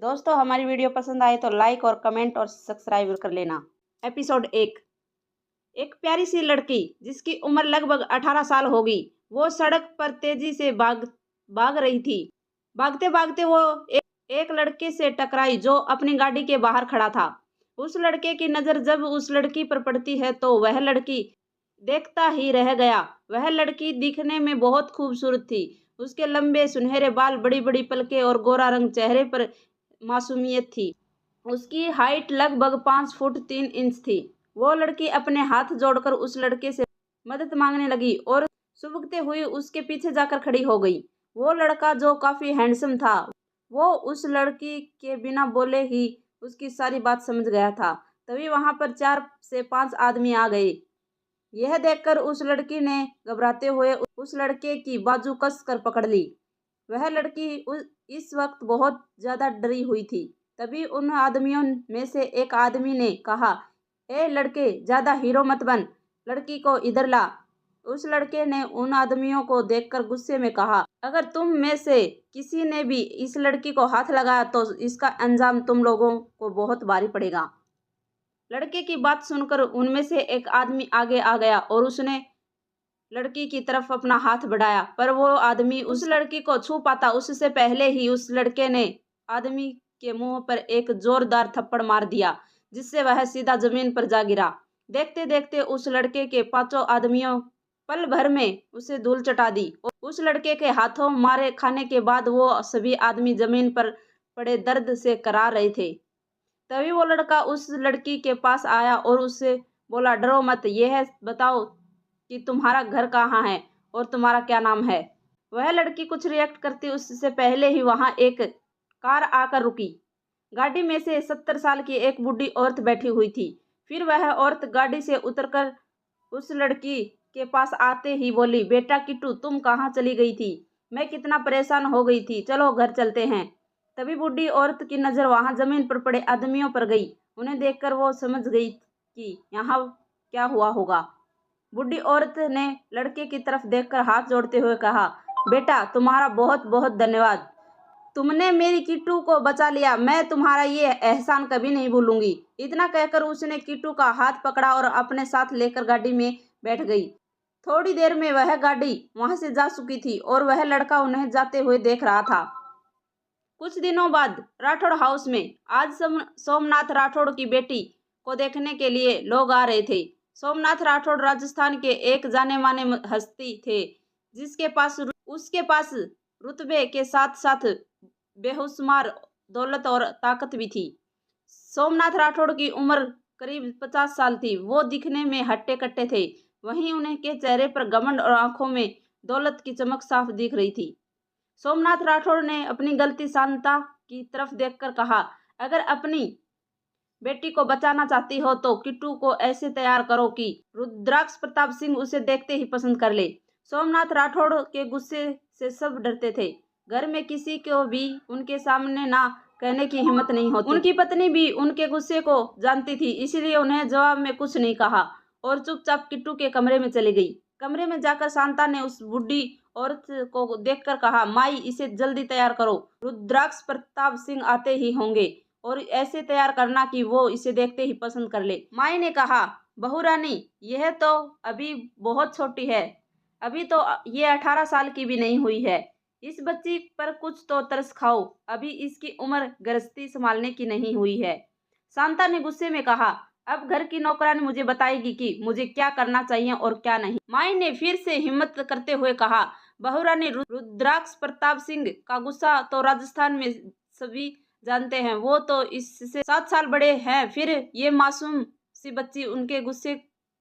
दोस्तों हमारी वीडियो पसंद आए तो लाइक और कमेंट और सब्सक्राइब कर लेना। एपिसोड 1। एक प्यारी सी लड़की जिसकी उम्र लगभग 18 साल होगी, वो सड़क पर तेजी से भाग रही थी। भागते भागते वो एक लड़के से टकराई जो अपनी गाड़ी के बाहर खड़ा था। उस लड़के की नज़र जब उस लड़की पर पड़ती है तो वह लड़की देखता ही रह गया। वह लड़की दिखने में बहुत खूबसूरत थी। उसके लंबे सुनहरे बाल, बड़ी बड़ी पलकें और गोरा रंग, चेहरे पर मासूमियत थी। उसकी हाइट लगभग 5 फुट 3 इंच थी। वो लड़की अपने हाथ जोड़कर उस लड़के से मदद मांगने लगी और सुबकते हुए उसके पीछे जाकर खड़ी हो गई। वो लड़का जो काफी हैंडसम था, वो उस लड़की के बिना बोले ही उसकी सारी बात समझ गया था। तभी वहां पर 4 से 5 आदमी आ गए। यह देखकर उस लड़की ने घबराते हुए उस लड़के की बाजू कस कर पकड़ ली। वह लड़की इस वक्त बहुत ज्यादा डरी हुई थी। तभी उन आदमियों में से एक आदमी ने कहा, ए लड़के, ज्यादा हीरो मत बन, लड़की को इधर ला। उस लड़के ने उन आदमियों को देखकर गुस्से में कहा, अगर तुम में से किसी ने भी इस लड़की को हाथ लगाया तो इसका अंजाम तुम लोगों को बहुत भारी पड़ेगा। लड़के की बात सुनकर उनमें से एक आदमी आगे आ गया और उसने लड़की की तरफ अपना हाथ बढ़ाया, पर वो आदमी उस लड़की को छू पाता उससे पहले ही उस लड़के ने आदमी के मुंह पर एक जोरदार थप्पड़ मार दिया, जिससे वह सीधा जमीन पर जा गिरा। देखते देखते उस लड़के के 5 आदमियों पल भर में उसे धूल चटा दी। और उस लड़के के हाथों मारे खाने के बाद वो सभी आदमी जमीन पर पड़े दर्द से करा रहे थे। तभी वो लड़का उस लड़की के पास आया और उससे बोला, डरो मत, यह बताओ कि तुम्हारा घर कहाँ है और तुम्हारा क्या नाम है। वह लड़की कुछ रिएक्ट करती उससे पहले ही वहां एक कार आकर रुकी। गाड़ी में से 70 साल की एक बूढ़ी औरत बैठी हुई थी। फिर वह औरत गाड़ी से उतरकर उस लड़की के पास आते ही बोली, बेटा किट्टू, तुम कहाँ चली गई थी? मैं कितना परेशान हो गई थी, चलो घर चलते हैं। तभी बूढ़ी औरत की नजर वहां जमीन पर पड़े आदमियों पर गई। उन्हें देखकर वो समझ गई कि यहाँ क्या हुआ होगा। बूढ़ी औरत ने लड़के की तरफ देखकर हाथ जोड़ते हुए कहा, बेटा, तुम्हारा बहुत बहुत धन्यवाद, तुमने मेरी किट्टू को बचा लिया। मैं तुम्हारा ये एहसान कभी नहीं भूलूंगी। इतना कहकर उसने किट्टू का हाथ पकड़ा और अपने साथ लेकर गाड़ी में बैठ गई। थोड़ी देर में वह गाड़ी वहां से जा चुकी थी और वह लड़का उन्हें जाते हुए देख रहा था। कुछ दिनों बाद राठौड़ हाउस में आज सोमनाथ राठौड़ की बेटी को देखने के लिए लोग आ रहे थे। सोमनाथ राठौड़ राजस्थान के एक जाने माने हस्ती थे, उसके पास रुतबे के साथ साथ बेशुमार दौलत और ताकत भी थी। सोमनाथ राठौड़ की उम्र करीब 50 साल थी। वो दिखने में हट्टे कट्टे थे, वहीं उनके चेहरे पर घमंड और आंखों में दौलत की चमक साफ दिख रही थी। सोमनाथ राठौड़ ने अपनी गलती शांता की तरफ देखकर कहा, अगर अपनी बेटी को बचाना चाहती हो तो किट्टू को ऐसे तैयार करो कि रुद्राक्ष प्रताप सिंह उसे देखते ही पसंद कर ले। सोमनाथ राठौड़ के गुस्से से सब डरते थे। घर में किसी को भी उनके सामने ना कहने की हिम्मत नहीं होती। उनकी पत्नी भी उनके गुस्से को जानती थी, इसलिए उन्हें जवाब में कुछ नहीं कहा और चुपचाप किट्टू के कमरे में चली गई। कमरे में जाकर शांता ने उस बूढ़ी औरत को देखकर कहा, माई, इसे जल्दी तैयार करो, रुद्राक्ष प्रताप सिंह आते ही होंगे और ऐसे तैयार करना कि वो इसे देखते ही पसंद कर ले। माई ने कहा, बहू रानी, यह तो अभी बहुत छोटी है, अभी तो ये 18 साल की भी नहीं हुई है। इस बच्ची पर कुछ तो तरस खाओ, अभी इसकी उम्र गृहस्थी संभालने की नहीं हुई है। शांता ने गुस्से में कहा, अब घर की नौकरानी मुझे बताएगी कि मुझे क्या करना चाहिए और क्या नहीं। माई ने फिर से हिम्मत करते हुए कहा, बहू रानी, रुद्राक्ष प्रताप सिंह का गुस्सा तो राजस्थान में सभी जानते हैं, वो तो इससे 7 साल बड़े हैं, फिर ये मासूम सी बच्ची उनके गुस्से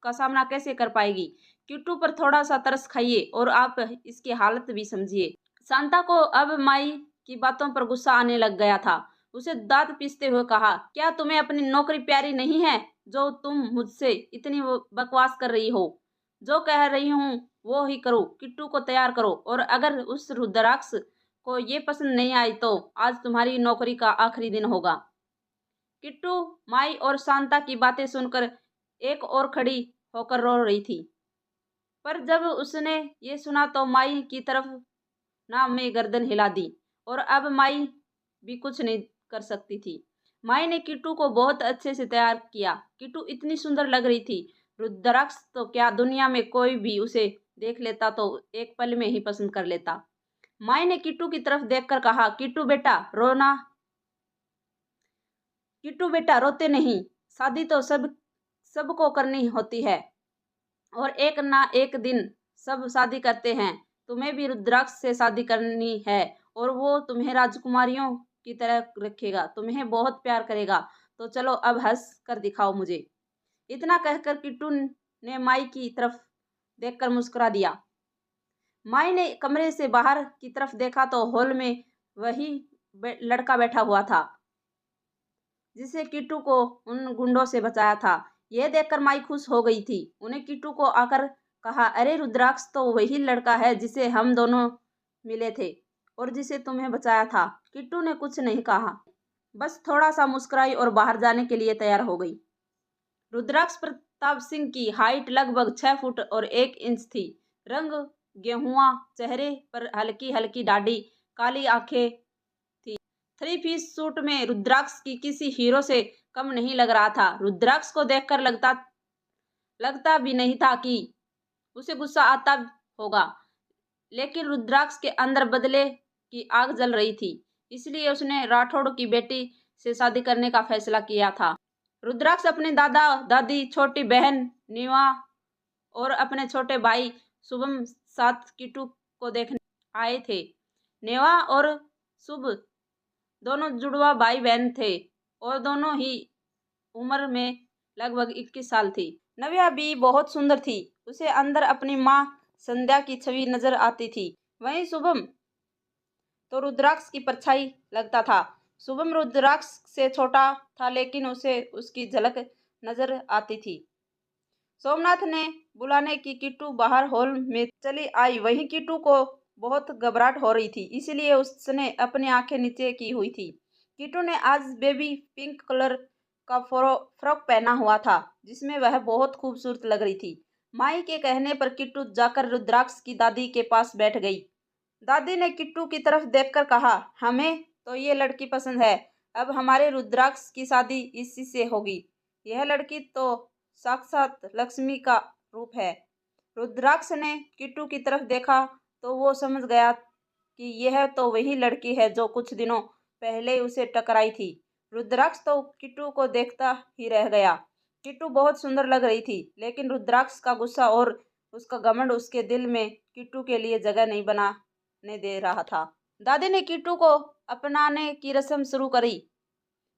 का सामना कैसे कर पाएगी। किट्टू पर थोड़ा सा तरस खाइए और आप इसकी हालत भी समझिए। शांता को अब माई की बातों पर गुस्सा आने लग गया था। उसे दांत पीसते हुए कहा, क्या तुम्हें अपनी नौकरी प्यारी नहीं है जो तुम मुझसे इतनी बकवास कर रही हो? जो कह रही हूँ वो ही करो, किट्टू को तैयार करो और अगर उस रुद्राक्ष को ये पसंद नहीं आई तो आज तुम्हारी नौकरी का आखिरी दिन होगा। किट्टू माई और शांता की बातें सुनकर एक और खड़ी होकर रो रही थी, पर जब उसने ये सुना तो माई की तरफ ना में गर्दन हिला दी और अब माई भी कुछ नहीं कर सकती थी। माई ने किट्टू को बहुत अच्छे से तैयार किया। किट्टू इतनी सुंदर लग रही थी। रुद्राक्ष तो क्या, दुनिया में कोई भी उसे देख लेता तो एक पल में ही पसंद कर लेता। माई ने किट्टू की तरफ देखकर कहा, किट्टू बेटा रोते नहीं, शादी तो सबको करनी होती है और एक ना एक दिन सब शादी करते हैं। तुम्हें भी रुद्राक्ष से शादी करनी है और वो तुम्हें राजकुमारियों की तरह रखेगा, तुम्हें बहुत प्यार करेगा। तो चलो अब हंस कर दिखाओ मुझे। इतना कहकर किट्टू ने माई की तरफ देखकर मुस्कुरा दिया। माई ने कमरे से बाहर की तरफ देखा तो हॉल में वही लड़का बैठा हुआ था जिसे किट्टू को उन गुंडों से बचाया था। यह देखकर माई खुश हो गई थी। उन्हें किट्टू को आकर कहा, अरे रुद्राक्ष तो वही लड़का है जिसे हम दोनों मिले थे और जिसे तुम्हें बचाया था। किट्टू ने कुछ नहीं कहा, बस थोड़ा सा मुस्कुराई और बाहर जाने के लिए तैयार हो गई। रुद्राक्ष प्रताप सिंह की हाइट लगभग 6 फुट और 1 इंच थी। रंग गेहुआ, चेहरे पर हल्की हल्की दाढ़ी, काली आंखें थी। 3 पीस सूट में रुद्राक्ष की किसी हीरो से कम नहीं लग रहा था। रुद्राक्ष को देखकर लगता भी नहीं था कि उसे गुस्सा आता होगा, लेकिन रुद्राक्ष के अंदर बदले की आग जल रही थी, इसलिए उसने राठौड़ की बेटी से शादी करने का फैसला किया था। रुद्राक्ष अपने दादा दादी, छोटी बहन नीवा और अपने छोटे भाई शुभम साथ किट्टू को देखने आए थे। नेवा और शुभ दोनों जुड़वा भाई बहन थे और दोनों ही उम्र में लगभग 21 साल थी। नव्या भी बहुत सुंदर थी। उसे अंदर अपनी माँ संध्या की छवि नजर आती थी। वहीं शुभम तो रुद्राक्ष की परछाई लगता था। शुभम रुद्राक्ष से छोटा था, लेकिन उसे उसकी झलक नजर आती थी। सोमनाथ ने बुलाने की किट्टू बाहर हॉल में चली आई। वहीं किट्टू को बहुत घबराहट हो रही थी, इसलिए उसने अपनी आंखें नीचे की हुई थी। किट्टू ने आज बेबी पिंक कलर का फ्रॉक पहना हुआ था, जिसमें वह बहुत खूबसूरत लग रही थी। माई के कहने पर किट्टू जाकर रुद्राक्ष की दादी के पास बैठ गई। दादी ने किट्टू की तरफ देखकर कहा, हमें तो ये लड़की पसंद है। अब हमारे रुद्राक्ष की शादी इसी से होगी। यह लड़की तो साक्षात लक्ष्मी का रूप है। रुद्राक्ष ने किट्टू की तरफ देखा तो वो समझ गया कि यह तो वही लड़की है जो कुछ दिनों पहले उसे टकराई थी। रुद्राक्ष तो किट्टू को देखता ही रह गया। किट्टू बहुत सुंदर लग रही थी, लेकिन रुद्राक्ष का गुस्सा और उसका घमंड उसके दिल में किट्टू के लिए जगह नहीं बनाने दे रहा था। दादी ने किट्टू को अपनाने की रस्म शुरू करी।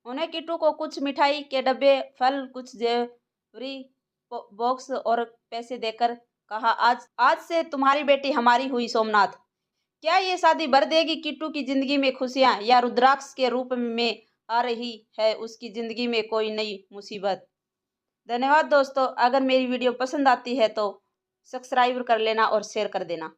उन्हें किट्टू को कुछ मिठाई के डब्बे, फल, कुछ जेवरी बॉक्स और पैसे देकर कहा, आज से तुम्हारी बेटी हमारी हुई सोमनाथ। क्या ये शादी भर देगी किट्टू की जिंदगी में खुशियां, या रुद्राक्ष के रूप में आ रही है उसकी जिंदगी में कोई नई मुसीबत? धन्यवाद दोस्तों। अगर मेरी वीडियो पसंद आती है तो सब्सक्राइब कर लेना और शेयर कर देना।